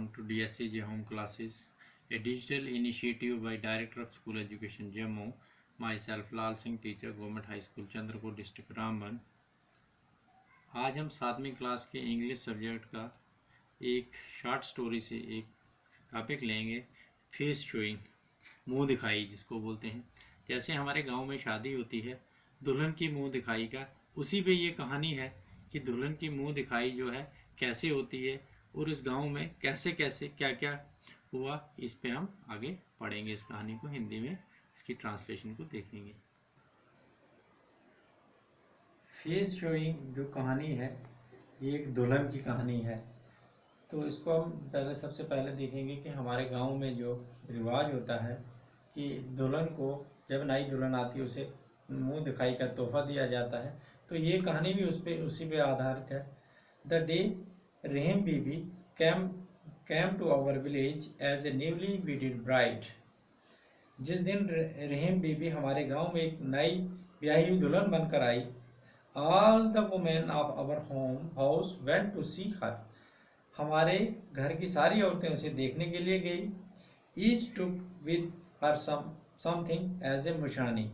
welcome to DSCJ Home Classes, a digital initiative by Director of School Education Jammu, myself Lal Singh, teacher, Government High School Chandrapur district Ramban. आज हम 7वीं class के English subject का एक short story से एक topic लेंगे, face showing, मुंह दिखाई जिसको बोलते हैं। जैसे हमारे गांव में शादी होती है, दुल्हन की मुंह दिखाई का, उसी पे ये कहानी है कि दुल्हन की मुंह दिखाई जो है कैसे होती है और इस गांव में कैसे कैसे क्या क्या हुआ, इस पे हम आगे पढ़ेंगे। इस कहानी को हिंदी में इसकी ट्रांसलेशन को देखेंगे। फेस शोइंग जो कहानी है ये एक दुल्हन की कहानी है। तो इसको हम सबसे पहले देखेंगे कि हमारे गांव में जो रिवाज होता है कि दुल्हन को जब नई दुल्हन आती है उसे मुंह दिखाई का तोहफा दिया जाता है। तो ये कहानी भी उसी पे आधारित है। The day Rahim Bibi came to our village as a newly wedded bride। जिस दिन रहीम बीबी हमारे गांव में एक नई ब्याही हुई दुल्हन बनकर आई, all the women of our house went to see her। हमारे घर की सारी औरतें उसे देखने के लिए गई। Each took with her something as a मुशानी,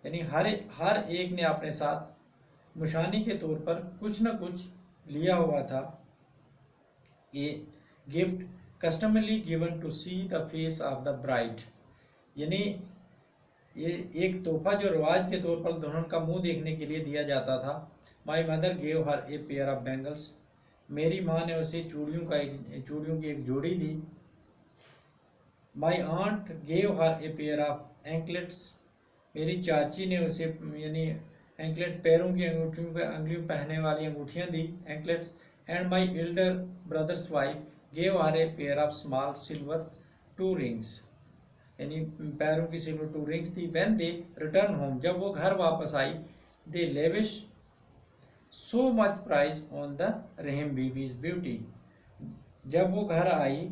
यानी हर एक ने अपने साथ मुशानी के तौर पर कुछ न कुछ लिया हुआ था। A gift customarily given to see the face of the bride, यानी ये एक तोहफा जो रिवाज के तौर पर दुल्हन का मुंह देखने के लिए दिया जाता था। My mother gave her a pair of bangles, मेरी माँ ने उसे चूड़ियों की एक जोड़ी दी। My aunt gave her a pair of anklets, मेरी चाची ने उसे यानी एंकलेट पैरों की अंगुलियों पहनने वाली अंगूठियाँ दी, anklets. And my elder brother's wife gave her a pair of small silver toe rings, यानी पैरों की सिल्वर टू रिंग्स थी। व्हेन दे रिटर्न होम, जब वो घर वापस आई, they lavish so much praise on the Rahim Bibi's beauty, जब वो घर आई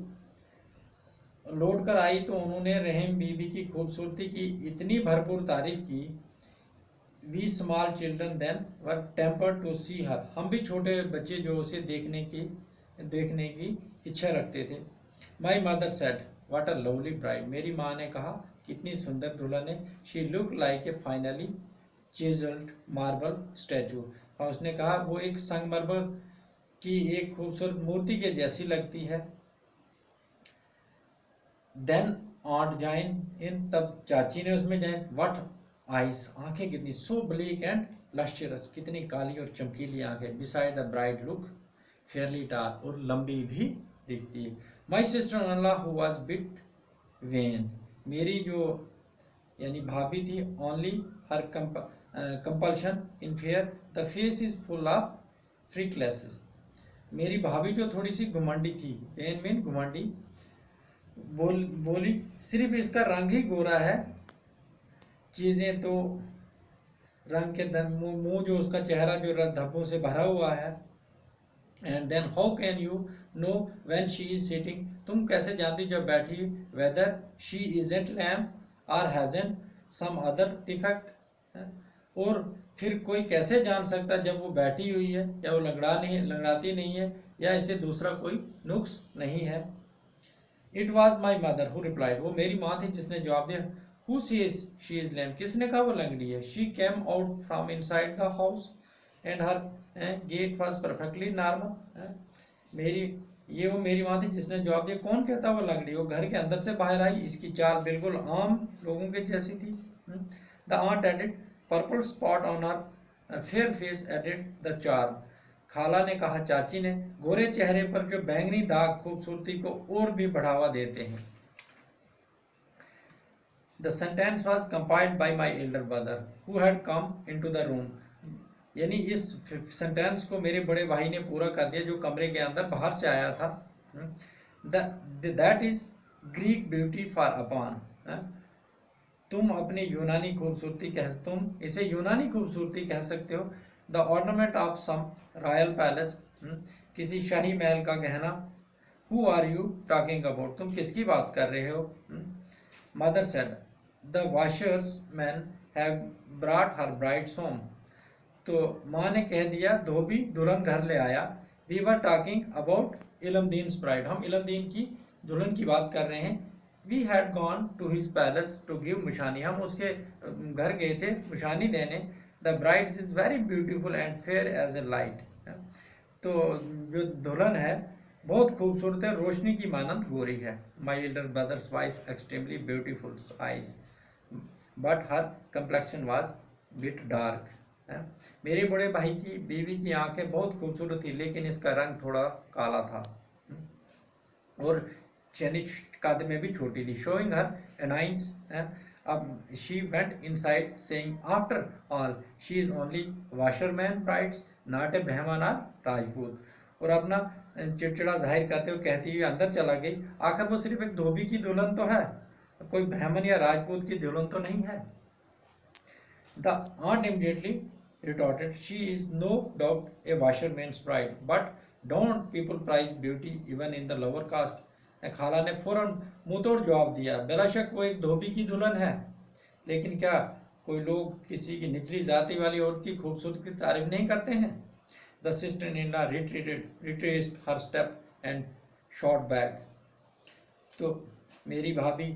लौट कर आई तो उन्होंने रहीम बीबी की खूबसूरती की इतनी भरपूर तारीफ की। We small children then were tempted to see her, हम भी छोटे बच्चे जो उसे देखने की इच्छा रखते थे। My mother said what a lovely bride, मेरी माँ ने कहा कितनी सुंदर दुल्हन है। She look like a finally chiselled marble statue, और उसने कहा वो एक संगमरमर की एक खूबसूरत मूर्ति के जैसी लगती है। देन ऑट जॉइन इन, तब चाची ने उसमें जॉइन। व्हाट आइस, आंखें कितनी, सो ब्लैक एंड लस्ट्रस, कितनी काली और चमकीली आंखें। Beside the bride look fairly tall, और लंबी भी दिखती है। My sister in law who was bit vain, मेरी जो यानी भाभी थी, only her compulsion in fair the face is full of freckles, मेरी भाभी जो थोड़ी सी घुमंडी थी, वेन मीन घुमंडी, बोली सिर्फ इसका रंग ही गोरा है, चीज़ें तो रंग के मुंह जो उसका चेहरा जो धब्बों से भरा हुआ है। And then how can you know when she is sitting, तुम कैसे जानती जब बैठी, वेदर शी इजंट लैम और हैजंट सम अदर डिफेक्ट, और फिर कोई कैसे जान सकता जब वो बैठी हुई है या वो लंगड़ाती नहीं है या इसे दूसरा कोई नुक्स नहीं है। It was my mother who replied, वो मेरी माँ थी जिसने जवाब दिया। Who says she is lame, किसने कहा वो लंगड़ी है। She came out from inside the house and her gait was perfectly normal, वो मेरी माँ थी जिसने जवाब दिया। कौन कहता वो लंगड़ी, वो घर के अंदर से बाहर आई, इसकी चाल बिल्कुल आम लोगों के जैसी थी। The aunt added, purple spot on her fair face added the charm, खाला ने कहा, चाची ने, गोरे चेहरे पर जो बैंगनी दाग खूबसूरती को और भी बढ़ावा देते हैं। The sentence was compiled by my elder brother who had come into the room, यानी इस सेंटेंस को मेरे बड़े भाई ने पूरा कर दिया जो कमरे के अंदर बाहर से आया था। That is Greek beauty for upon, तुम अपनी यूनानी खूबसूरती तुम इसे यूनानी खूबसूरती कह सकते हो। The ornament of some royal palace, किसी शाही महल का गहना। Who are you talking about, तुम किसकी बात कर रहे हो। Mother said the washer's man have brought her bride's home, तो माँ ने कह दिया धोबी दुल्हन घर ले आया। We were talking about Ilamdin bride, हम इलमदीन की दुल्हन की बात कर रहे हैं। We had gone to his palace to give मुशानी, हम उसके घर गए थे मुशानी देने। The bride is very beautiful and fair as a light, तो जो दुल्हन है बहुत खूबसूरत है, रोशनी की मानंद गोरी है। माई elder brother's wife extremely beautiful eyes but her complexion was bit dark, मेरे बड़े भाई की बीवी की आंखें बहुत खूबसूरत थी लेकिन इसका रंग थोड़ा काला था और यानी कद में भी छोटी थी। शोइंग हर एनाइंस, अब she went inside saying after all she is only washerman brides not a ब्राह्मण और राजपूत, और अपना चिड़चिड़ा जाहिर करते हुए कहती हुई अंदर चला गई, आखिर वो सिर्फ एक धोबी की दुल्हन तो है, कोई ब्राह्मण या राजपूत की दुल्हन तो नहीं है। The aunt immediately retorted, she is no doubt a washerman's bride, but don't people prize beauty even in the lower caste? खाला ने फौरन मुंहतोड़ जवाब दिया, बेलाशक वो एक धोबी की दुल्हन है, लेकिन क्या कोई लोग किसी की निचली जाति वाली औरत की खूबसूरती की तारीफ नहीं करते हैं? The sister in law retraced her step and short back, तो मेरी भाभी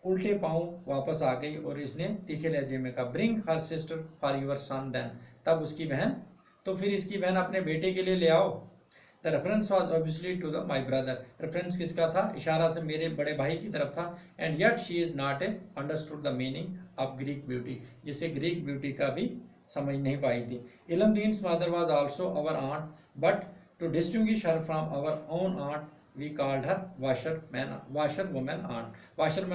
उल्टे पांव वापस आ गई और इसने तीखे लहजे में कहा, bring her sister for your son then, तब उसकी बहन, तो फिर इसकी बहन अपने बेटे के लिए ले आओ। The reference was obviously to the my brother, reference किसका था? इशारा से मेरे बड़े भाई की तरफ था। And yet she is not a understood the meaning of Greek beauty, जिसे ग्रीक ब्यूटी का भी समझ नहीं पाई थी। Ilamdin's mother was also our aunt, but to distinguish her from our own aunt we called her washerman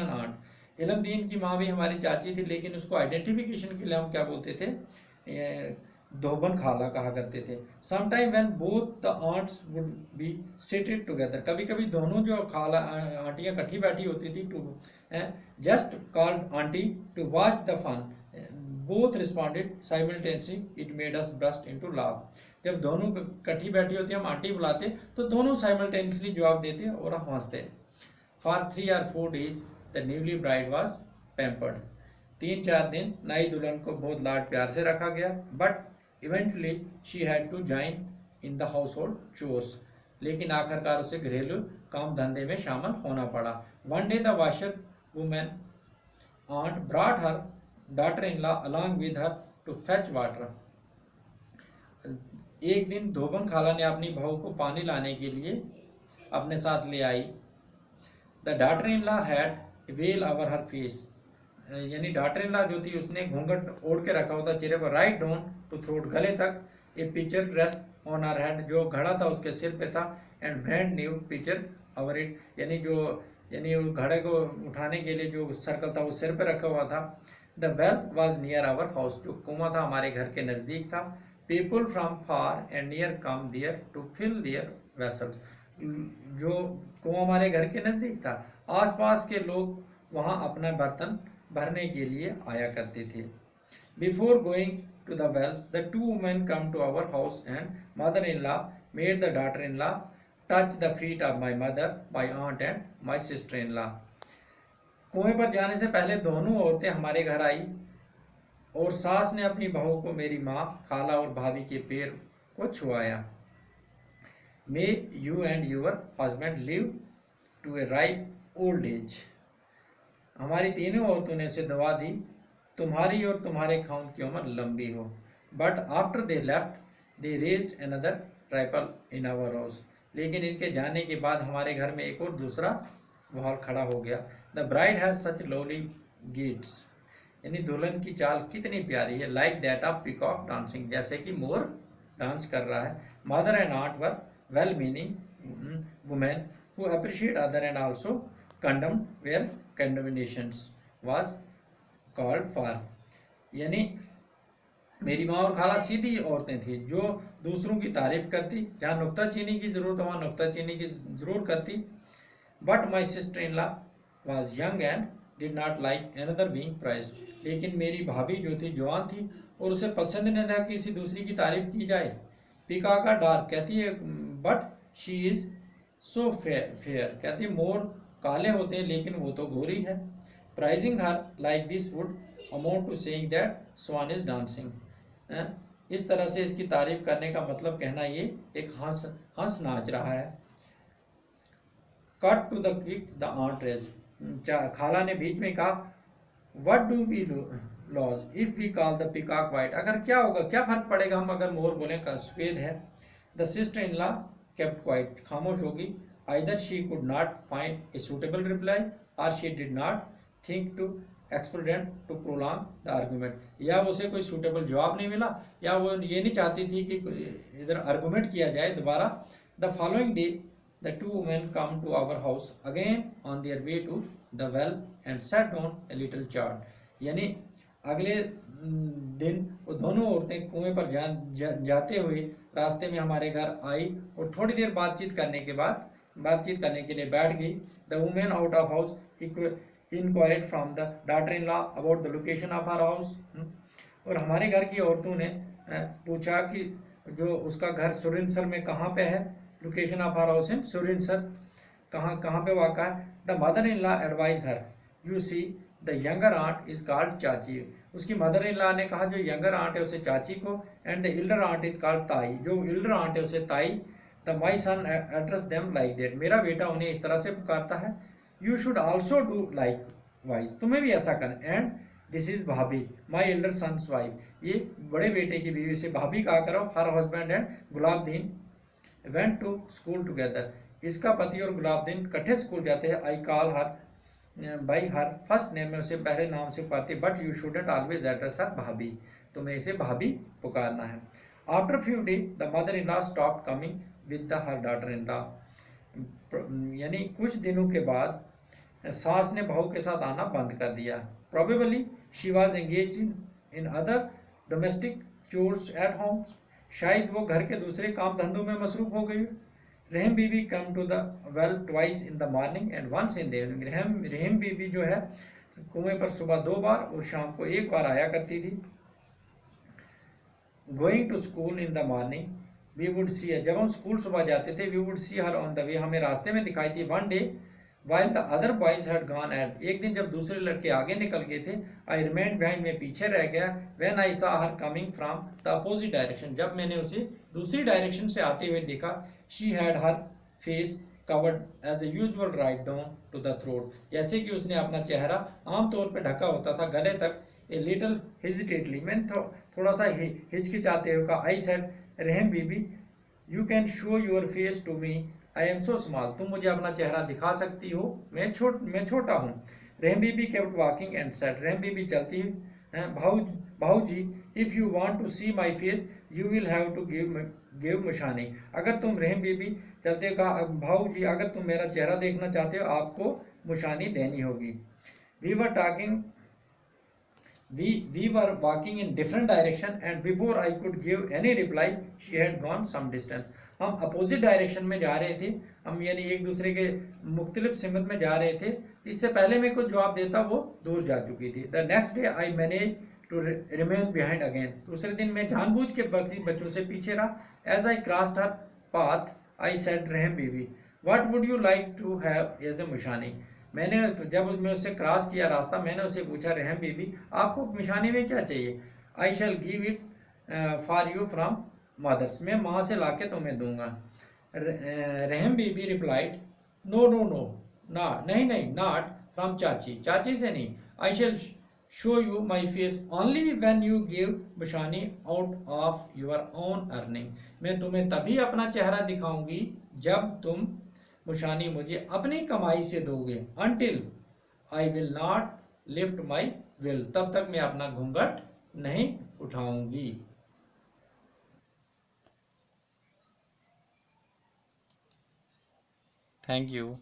aunt. इलमदीन की माँ भी हमारी चाची थी, लेकिन उसको आइडेंटिफिकेशन के लिए हम क्या बोलते थे? धोबन खाला कहा करते थे। Sometime when both the aunts would be seated together, कभी कभी दोनों जो खाला आंटियां इकट्ठी बैठी होती थी, to just called aunty to watch the fun, both responded simultaneously, it made us burst into laugh. जब दोनों इकट्ठी बैठी होती हम आंटी बुलाते तो दोनों साइमल्टेनियसली जवाब देते और हंसते। For 3 or 4 days the newly bride was pampered, 3-4 दिन नई दुल्हन को बहुत लाड प्यार से रखा गया। But eventually she had to join in the household chores, लेकिन आखिरकार उसे घरेलू काम धंधे में शामिल होना पड़ा। One day the washer women aunt brought her daughter-in-law along with her to fetch water. एक दिन धोबन खाला ने अपनी बहू को पानी लाने के लिए अपने साथ ले आई। The daughter-in-law had veil over her face, यानी daughter-in-law जो थी उसने घूंघट ओढ़ के रखा हुआ था चेहरे पर, right down to throat, गले तक। ए pitcher rest on her head, जो घड़ा था उसके सिर पे था। And brand new pitcher over it, यानी घड़े को उठाने के लिए जो सर्कल था वो सिर पे रखा हुआ था। The well was near our house, जो कुआं था हमारे घर के नज़दीक था। People from far and near come there to fill their vessels, जो कुआं हमारे घर के नज़दीक था, आसपास के लोग वहाँ अपना बर्तन भरने के लिए आया करते थे। Before going to the well the 2 women come to our house and mother-in-law made the daughter-in-law touch the feet of my mother, my aunt and my sister-in-law. कुएं पर जाने से पहले दोनों औरतें हमारे घर आई और सास ने अपनी बहू को मेरी माँ, खाला और भाभी के पैर को छुआया। May you and your husband live to a ripe old age, हमारी तीनों औरतों ने उसे दवा दी, तुम्हारी और तुम्हारे खाउंद की उम्र लंबी हो। But after they left they raised another triple in our house, लेकिन इनके जाने के बाद हमारे घर में एक और दूसरा वाल खड़ा हो गया। The bride has such lovely gaits, यानी दुल्हन की चाल कितनी प्यारी है। Like that of peacock dancing, जैसे कि मोर डांस कर रहा है। Mother and aunt were well meaning women who appreciate other and also condemn where condemnations was called for, यानी मेरी माँ और खाला सीधी औरतें थी जो दूसरों की तारीफ करती, जहाँ नुक्ताचीनी की ज़रूरत वहाँ नुक्ताचीनी की ज़रूर करती। But my sister in law was young and did not like another being prized, लेकिन मेरी भाभी जो थी जवान थी और उसे पसंद नहीं था कि किसी दूसरी की तारीफ की जाए। पीकॉक डार्क, कहती है but she is so fair, कहती है मोर काले होते हैं लेकिन वो तो गोरी है। Praising her like this would amount to saying that swan is dancing, इस तरह से इसकी तारीफ करने का मतलब कहना ये एक हंस नाच रहा है। Cut to the quick the aunt rage, खाला ने बीच में कहा, what do we lose if we call the peacock white, अगर क्या होगा, क्या फर्क पड़ेगा हम अगर मोर बोले का सफेद है। The sister in law kept quiet, खामोश होगी। Either she could not find a suitable reply or she did not think to expedient to prolong the argument, या उसे कोई सूटेबल जवाब नहीं मिला, या वो ये नहीं चाहती थी कि इधर आर्गूमेंट किया जाए दोबारा। The following day the two women come to our house again on their way to the well and sat on a little chart, यानी अगले दिन वो दोनों औरतें कुएं पर जाते हुए रास्ते में हमारे घर आई और थोड़ी देर बातचीत करने के लिए बैठ गई। The women out of house inquired from the daughter in law about the location of her house, और हमारे घर की औरतों ने पूछा कि जो उसका घर सुरिनसर में कहाँ पे है, location of her house in Surinsar, कहाँ पे वाक़ा है। The mother in law advise her, you see the younger aunt is called chachi, उसकी मदर इन लॉ ने कहा जो यंगर आंट है उसे चाची को, and the elder aunt is called tai, जो इल्डर आंट है उसे ताई। The my son address them like that, मेरा बेटा उन्हें इस तरह से पुकारता है। You should also do likewise, तुम्हें भी ऐसा कर। एंड दिस इज भाभी माई एल्डर सन्स वाइफ, ये बड़े बेटे की बीवी से भाभी कहा करो। Her husband and Gulabdin went to school together, इसका पति और गुलाबदीन इकट्ठे स्कूल जाते हैं। I call her by her first name, में उसे पहले नाम से पुकारती, but you shouldn't always address her bhabhi, तुम्हें इसे भाभी पुकारना है। After few day the mother in law stop coming with the her daughter in law, यानी कुछ दिनों के बाद सास ने बहू के साथ आना बंद कर दिया। Probably she was engage in other domestic chores at home, शायद वो घर के दूसरे काम धंधों में मसरूफ हो गई। Raham Bibi come to the well twice in the morning and once in the evening, Raham Bibi जो है कुएं पर सुबह 2 बार और शाम को 1 बार आया करती थी। Going to school in the morning we would see, जब हम स्कूल सुबह जाते थे, we would see her on the way, हमें रास्ते में दिखाई थी। One day while the other boys had gone at, एक दिन जब दूसरे लड़के आगे निकल गए थे, आई रिमेन बिहाइंड, में पीछे रह गया। When I saw her coming from the opposite direction, जब मैंने उसे दूसरी डायरेक्शन से आते हुए देखा। She had her face covered as a usual right down to the throat, जैसे कि उसने अपना चेहरा आमतौर पर ढका होता था गले तक। ए लिटल हेजिटेटली, मैंने थोड़ा सा हिचकिचाते हुए कहा, I said Raham Bibi you can show your face to me, I am so small, तुम मुझे अपना चेहरा दिखा सकती हो, मैं छोटा हूँ। Raham Bibi kept walking and said, Raham Bibi चलती हैं, Bhau ji if you want to see my face you will have to give मुशानी, अगर तुम, रहम बीबी चलते कहा, भाऊ जी अगर तुम मेरा चेहरा देखना चाहते हो आपको मुशानी देनी होगी। We were talking we were walking in different direction and before I could give any reply she had gone some distance, हम अपोजिट डायरेक्शन में जा रहे थे, हम यानी एक दूसरे के मुख्तलिफ सिमत में जा रहे थे, तो इससे पहले मैं कुछ जवाब देता वो दूर जा चुकी थी। The next day I manage to remain behind again, दूसरे दिन मैं जानबूझ के बाकी बच्चों से पीछे रहा। As I crossed her path I said Raham Bibi what would you like to have as a मुशानी, मैंने जब मैं उससे क्रॉस किया रास्ता, मैंने उससे पूछा रहम बीबी आपको निशानी में क्या चाहिए। I shall give it for you from mother's, मैं माँ से लाके तुम्हें दूंगा। Raham Bibi replied no no no, ना नहीं नॉट फ्रॉम चाची, चाची से नहीं। I shall show you my face only when you give मुशानी out of your own earning, मैं तुम्हें तभी अपना चेहरा दिखाऊंगी जब तुम मुशानी मुझे अपनी कमाई से दोगे। Until I will not lift my will, तब तक मैं अपना घूंघट नहीं उठाऊंगी। Thank you.